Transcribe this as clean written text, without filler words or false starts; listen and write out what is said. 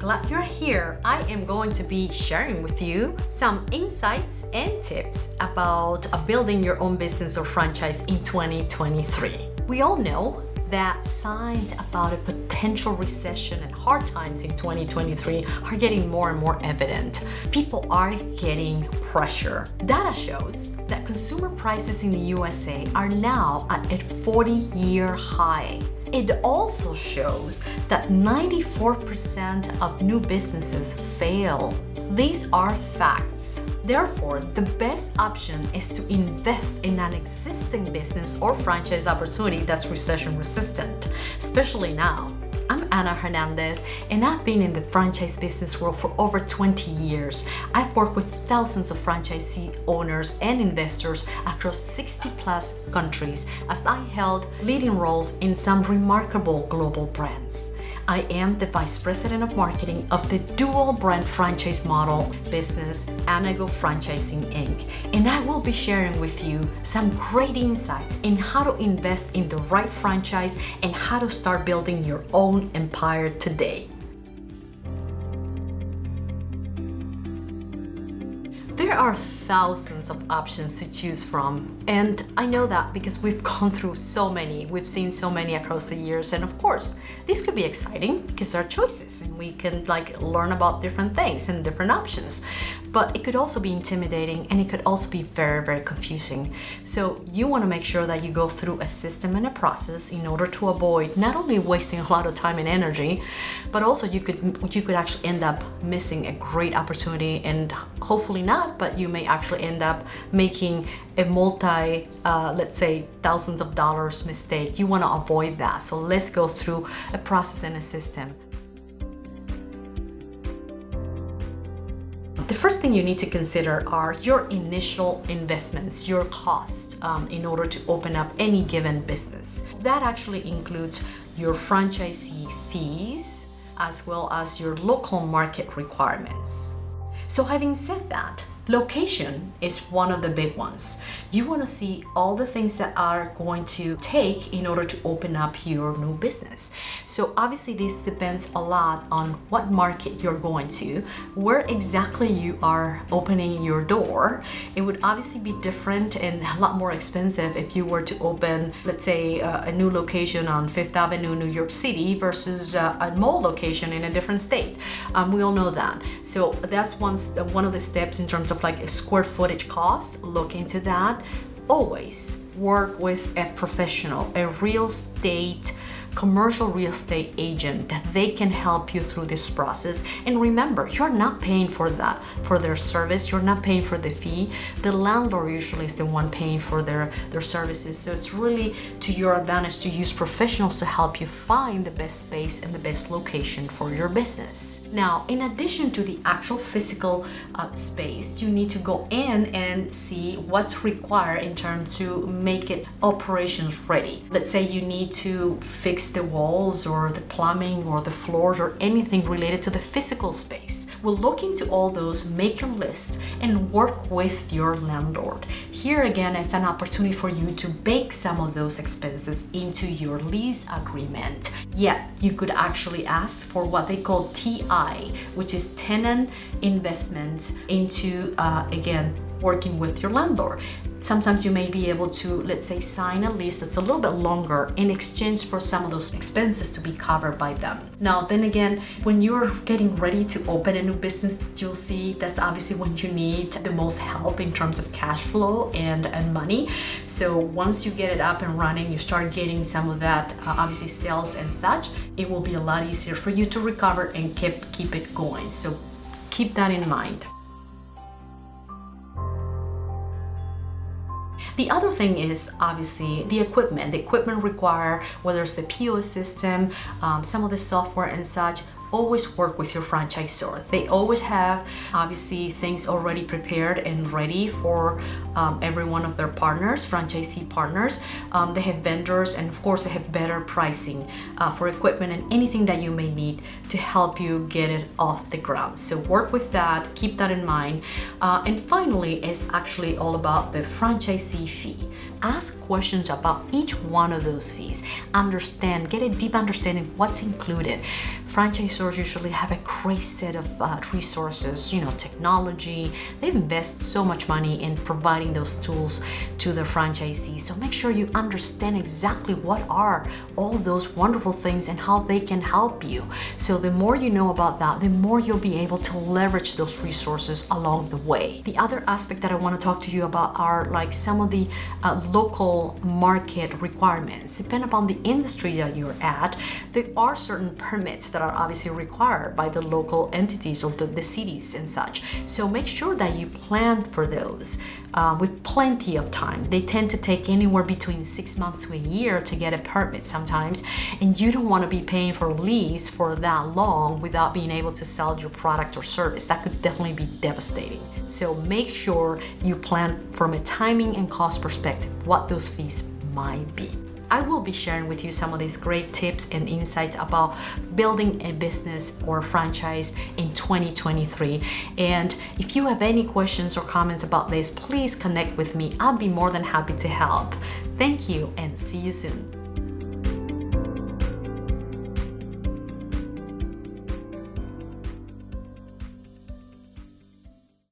glad you're here. I am going to be sharing with you some insights and tips about building your own business or franchise in 2023. We all know that signs about a potential recession and hard times in 2023 are getting more and more evident. People are getting pressure. Data shows that consumer prices in the USA are now at a 40-year high. It also shows that 94% of new businesses fail. These are facts. Therefore, the best option is to invest in an existing business or franchise opportunity that's recession resistant, especially now. I'm Ana Hernandez, and I've been in the franchise business world for over 20 years. I've worked with thousands of franchisee owners and investors across 60 plus countries as I held leading roles in some remarkable global brands. I am the Vice President of Marketing of the dual brand franchise model business, Anago Franchising Inc. And I will be sharing with you some great insights in how to invest in the right franchise and how to start building your own empire today. There are thousands of options to choose from, and I know that because we've gone through so many, we've seen so many across the years, and of course, this could be exciting because there are choices and we can learn about different things and different options. But it could also be intimidating and it could also be very, very confusing. So you want to make sure that you go through a system and a process in order to avoid not only wasting a lot of time and energy, but also you could actually end up missing a great opportunity, and hopefully not, but you may actually end up making a let's say thousands of dollars mistake. You want to avoid that. So let's go through a process and a system. The first thing you need to consider are your initial investments, your cost in order to open up any given business. That actually includes your franchisee fees as well as your local market requirements. So having said that, location is one of the big ones. You want to see all the things that are going to take in order to open up your new business. So obviously this depends a lot on what market you're going to, where exactly you are opening your door. It would obviously be different and a lot more expensive if you were to open, let's say, a new location on Fifth Avenue, New York City versus a mall location in a different state. We all know that. So that's one of the steps in terms of a square footage cost. Look into that. Always work with a professional, a commercial real estate agent, that they can help you through this process. And remember, you're not paying for that, for their service. You're not paying for the fee. The landlord usually is the one paying for their services. So it's really to your advantage to use professionals to help you find the best space and the best location for your business. Now, in addition to the actual physical space, you need to go in and see what's required in terms to make it operations ready. Let's say you need to fix the walls or the plumbing or the floors or anything related to the physical space. We'll look into all those, make a list, and work with your landlord. Here again, it's an opportunity for you to bake some of those expenses into your lease agreement. Yet, you could actually ask for what they call TI, which is tenant investments into, again, working with your landlord. Sometimes you may be able to, let's say, sign a lease that's a little bit longer in exchange for some of those expenses to be covered by them. Now, then again, when you're getting ready to open a new business, you'll see that's obviously when you need the most help in terms of cash flow and money. So once you get it up and running, you start getting some of that, obviously sales and such, it will be a lot easier for you to recover and keep it going. So keep that in mind. The other thing is obviously the equipment. The equipment required, whether it's the POS system, some of the software and such. Always work with your franchisor. They always have obviously things already prepared and ready for every one of their partners, franchisee partners. They have vendors, and of course they have better pricing for equipment and anything that you may need to help you get it off the ground. So work with that, keep that in mind. And finally, it's actually all about the franchisee fee. Ask questions about each one of those fees. Understand, get a deep understanding what's included. Franchisors franchisors usually have a great set of resources, technology. They invest so much money in providing those tools to the franchisees. So make sure you understand exactly what are all those wonderful things and how they can help you. So the more you know about that, the more you'll be able to leverage those resources along the way. The other aspect that I want to talk to you about are like some of the local market requirements. Depending upon the industry that you're at, there are certain permits that are obviously required by the local entities or the cities and such. So make sure that you plan for those with plenty of time. They tend to take anywhere between 6 months to a year to get a permit sometimes, and you don't want to be paying for a lease for that long without being able to sell your product or service. That could definitely be devastating. So make sure you plan from a timing and cost perspective what those fees might be. I will be sharing with you some of these great tips and insights about building a business or franchise in 2023. And if you have any questions or comments about this, please connect with me. I'll be more than happy to help. Thank you and see you soon.